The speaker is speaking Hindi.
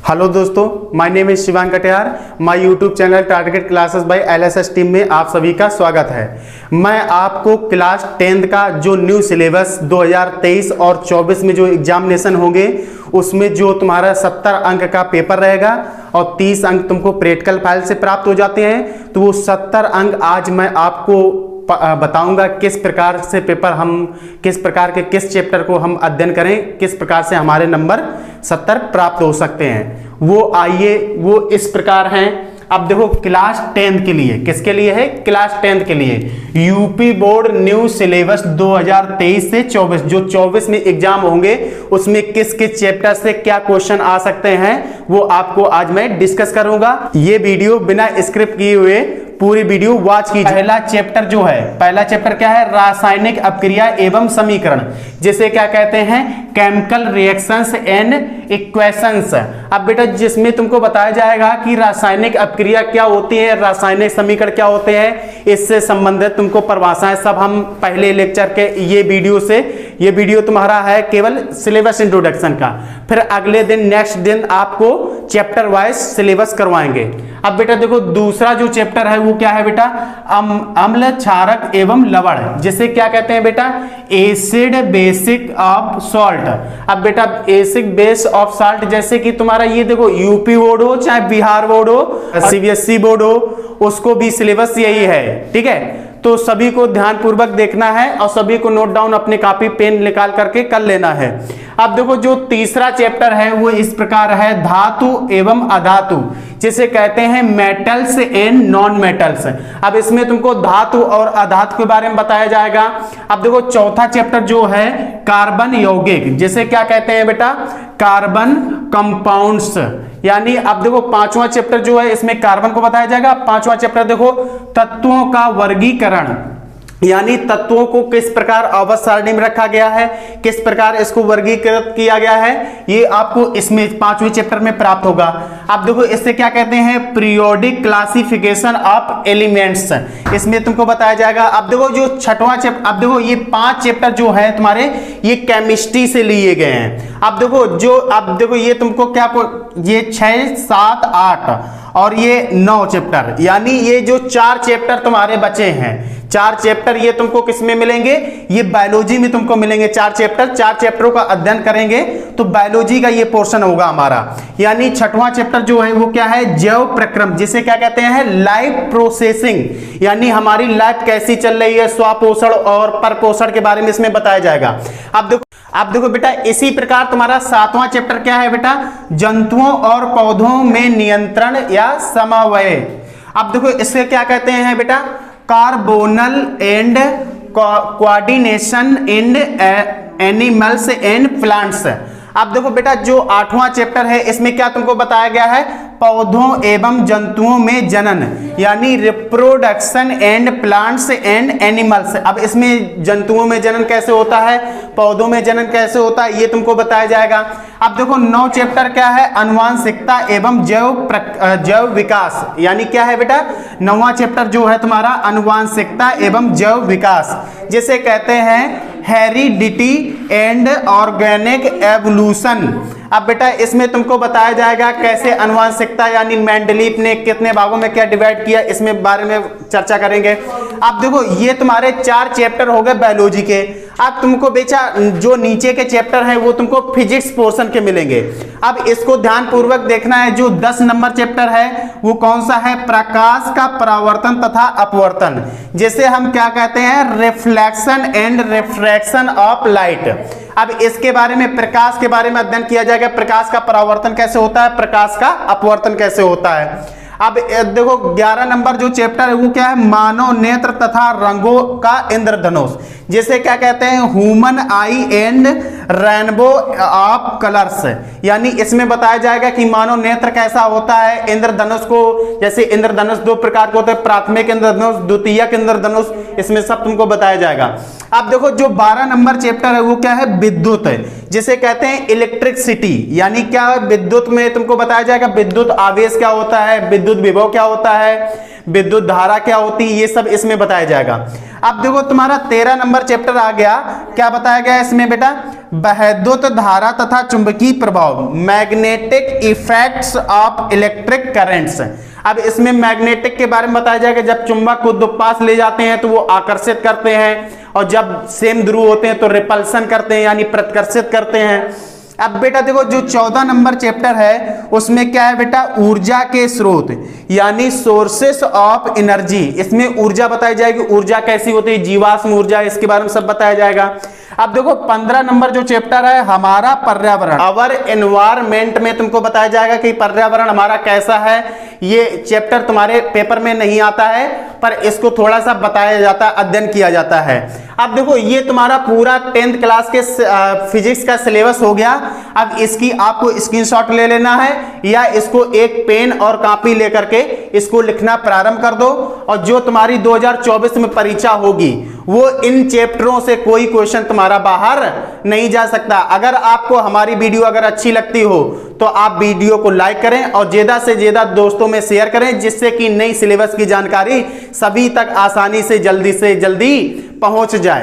हेलो दोस्तों, my name is Shivang Katiyar. My YouTube channel target classes bye LSS team में आप सभी का स्वागत है। मैं आपको क्लास 10th का जो न्यू सिलेबस 2023 और 24 में जो एग्जामिनेशन होंगे उसमें जो तुम्हारा 70 अंक का पेपर रहेगा और 30 अंक तुमको प्रैक्टिकल फाइल से प्राप्त हो जाते हैं, तो वो 70 अंक आज मैं आपको बताऊंगा किस प्रकार से पेपर हम किस प्रकार के किस चैप्टर को हम अध्ययन करें, किस प्रकार से हमारे नंबर 70 प्राप्त हो सकते हैं। वो आइए, वो इस प्रकार हैं। अब देखो क्लास 10th के लिए, किसके लिए है? क्लास 10th के लिए यूपी बोर्ड न्यू सिलेबस 2023 से 24, जो 24 में एग्जाम होंगे उसमें किस किस चैप्टर से क्या क्वेश्चन आ सकते हैं वो आपको आज मैं डिस्कस करूंगा। ये वीडियो बिना स्क्रिप्ट किए हुए पूरी वीडियो वॉच कीजिए। पहला चैप्टर जो है, पहला चैप्टर क्या है? रासायनिक अपक्रिया एवं समीकरण, जिसे क्या कहते हैं? Chemical reactions and equations. अब बेटा जिसमें तुमको बताया जाएगा कि रासायनिक अपक्रिया क्या होती है, रासायनिक समीकरण क्या होते हैं, इससे संबंधित तुमको परिभाषाएं सब हम पहले लेक्चर के ये वीडियो तुम्हारा है केवल सिलेबस इंट्रोडक्शन का। फिर अगले दिन नेक्स्ट दिन आपको चैप्टर वाइज सिलेबस करवाएंगे। अब बेटा देखो दूसरा जो चैप्टर है वो क्या है बेटा? अम्ल क्षारक एवं लवण, जिसे क्या कहते हैं बेटा? Acid basic of salt. अब बेटा एसिड बेस ऑफ सॉल्ट, जैसे कि तुम्हारा ये देखो यूपी बोर्ड हो चाहे बिहार बोर्ड हो, सीबीएसई बोर्ड हो, उसको भी सिलेबस यही है। ठीक है, तो सभी को ध्यान पूर्वक देखना है और सभी को नोट डाउन अपने कॉपी पेन निकाल करके कर लेना है। अब देखो जो तीसरा चैप्टर है वो इस प्रकार है, धातु एवं अधातु, जिसे कहते हैं मेटल्स एंड नॉन मेटल्स। अब इसमें तुमको धातु और अधातु के बारे में बताया जाएगा। अब देखो चौथा चैप्टर जो है कार्बन यौगिक, जिसे क्या कहते हैं बेटा? Carbon compounds. यानी अब देखो पांचवा चैप्टर जो है इसमें कार्बन को बताया जाएगा। पांचवा चैप्टर देखो तत्वों का वर्गीकरण, यानी तत्वों को किस प्रकार आवर्त सारणी में रखा गया है, किस प्रकार इसको वर्गीकृत किया गया है, ये आपको इसमें पांचवें चैप्टर में प्राप्त होगा। अब देखो इससे क्या कहते हैं? पीरियोडिक क्लासिफिकेशन ऑफ एलिमेंट्स, इसमें तुमको बताया जाएगा। अब देखो जो छठवां चैप्टर, अब देखो ये 5 चैप्टर जो है तुम्हारे ये केमिस्ट्री से लिए गए हैं। अब देखो ये तुमको क्या, ये 6, 7, 8 और ये 9 चैप्टर, यानी ये जो 4 चैप्टर तुम्हारे बचे हैं, 4 चैप्टर ये तुमको किसमें मिलेंगे? ये बायोलॉजी में तुमको मिलेंगे। 4 चैप्टरों का अध्ययन करेंगे तो बायोलॉजी का ये पोर्शन होगा हमारा। यानी छठवां चैप्टर जो है वो क्या है? जैव प्रक्रम, जिसे क्या कहते हैं? लाइफ प्रोसेसिंग, यानी हमारी लाइफ कैसी चल रही है, स्वपोषण और परपोषण के बारे में इसमें बताया जाएगा। अब देखो बेटा इसी प्रकार तुम्हारा 7वां चैप्टर क्या है बेटा? जंतुओं और पौधों में नियंत्रण या समन्वय। अब देखो इससे क्या कहते हैं बेटा? कार्बोनल and coordination in animals and plants. अब देखो बेटा जो 8वां चैप्टर है इसमें क्या तुमको बताया गया है? पौधों एवं जंतुओं में जनन, यानी reproduction and plants and animals. अब इसमें जंतुओं में जनन कैसे होता है, पौधों में जनन कैसे होता है, ये तुमको बताया जाएगा। अब देखो 9 चैप्टर क्या है? अनुवांशिकता एवं जैव विकास, यानी क्या है बेटा? 9वां चैप्टर जो है तुम्हारा अनुवांशिकता एवं जैव विकास, जिसे कहते हैं हेरिडिटी एंड ऑर्गेनिक एवोल्यूशन। अब बेटा इसमें तुमको बताया जाएगा कैसे अनुवांशिकता, यानी मेंडलीफ ने कितने भागों में क्या डिवाइड किया, इसमें बारे में चर्चा करेंगे। अब देखो ये तुम्हारे 4 चैप्टर हो गए बायोलॉजी के। अब तुमको बेचा जो नीचे के चैप्टर है वो तुमको फिजिक्स पोर्शन के मिलेंगे। अब इसको ध्यान पूर्वक देखना है। जो 10 नंबर चैप्टर है वो कौन सा है? प्रकाश का परावर्तन तथा अपवर्तन, जिसे हम क्या कहते हैं? Reflection and refraction of light. अब इसके बारे में, प्रकाश के बारे में अध्ययन किया जाएगा। प्रकाश का परावर्तन कैसे होता है, प्रकाश का अपवर्तन कैसे होता है। अब देखो 11 नंबर जो चैप्टर है वो क्या है? मानव नेत्र तथा रंगों का इंद्रधनुष, जिसे क्या कहते हैं? Human I and rainbow of colours. यानी इसमें बताया जाएगा कि मानव नेत्र कैसा होता है, इंद्रधनुष को, जैसे इंद्रधनुष 2 प्रकार के होते हैं, प्राथमिक इंद्रधनुष, द्वितीयक इंद्रधनुष, इसमें सब तुमको बताया जाएगा। अब देखो जो 12 नंबर चैप्टर है वो क्या है? विद्युत, जिसे कहते हैं इलेक्ट्रिसिटी, यानी क्या विद्युत में तुमको बताया जाएगा विद्युत आवेश क्या होता है, विद्युत विभव क्या होता है, विद्युत धारा क्या होती है, ये सब इसमें बताया जाएगा। अब देखो तुम्हारा 13 नंबर चैप्टर आ गया, क्या बताया गया इसमें बेटा, वैद्युत धारा तथा चुंबकीय प्रभाव, magnetic effects of electric currents. अब इसमें मैग्नेटिक के बारे में बताया जाएगा, जब चुंबक को दो पास ले जाते हैं तो वो आकर्षित करते हैं, और जब सेम ध्रुव होते हैं तो रिपल्सन करते हैं, यानी प्रतिकर्षित करते हैं। अब बेटा देखो जो 14 नंबर चैप्टर है उसमें क्या है बेटा, ऊर्जा के स्रोत, यानी सोर्सेस ऑफ एनर्जी। इसमें ऊर्जा बताई जाएगी, ऊर्जा कैसी होती है, जीवाश्म ऊर्जा, इसके बारे में सब बताया जाएगा। अब देखो 15 नंबर जो चैप्टर है हमारा पर्यावरण, अवर एनवायरमेंट में तुमको बताया जाएगा कि पर्यावरण हमारा कैसा है। ये चैप्टर तुम्हारे पेपर में नहीं आता है, पर इसको थोड़ा सा बताया जाता है, अध्ययन किया जाता है। अब देखो ये तुम्हारा पूरा 10th क्लास के फिजिक्स का सिलेबस हो गया। अब इसकी आपको स्क्रीनशॉट ले लेना है, या इसको एक पेन और कॉपी लेकर के इसको लिखना प्रारंभ कर दो, और जो तुम्हारी 2024 में परीक्षा होगी वो इन चैप्टरों से कोई क्वेश्चन तुम्हारा बाहर नहीं जा सकता। अगर आपको हमारी वीडियो अगर अच्छी लगती हो तो आप वीडियो को लाइक करें और ज्यादा से ज्यादा दोस्तों में शेयर करें, जिससे कि नई सिलेबस की जानकारी सभी तक आसानी से जल्दी पहुंच जाए।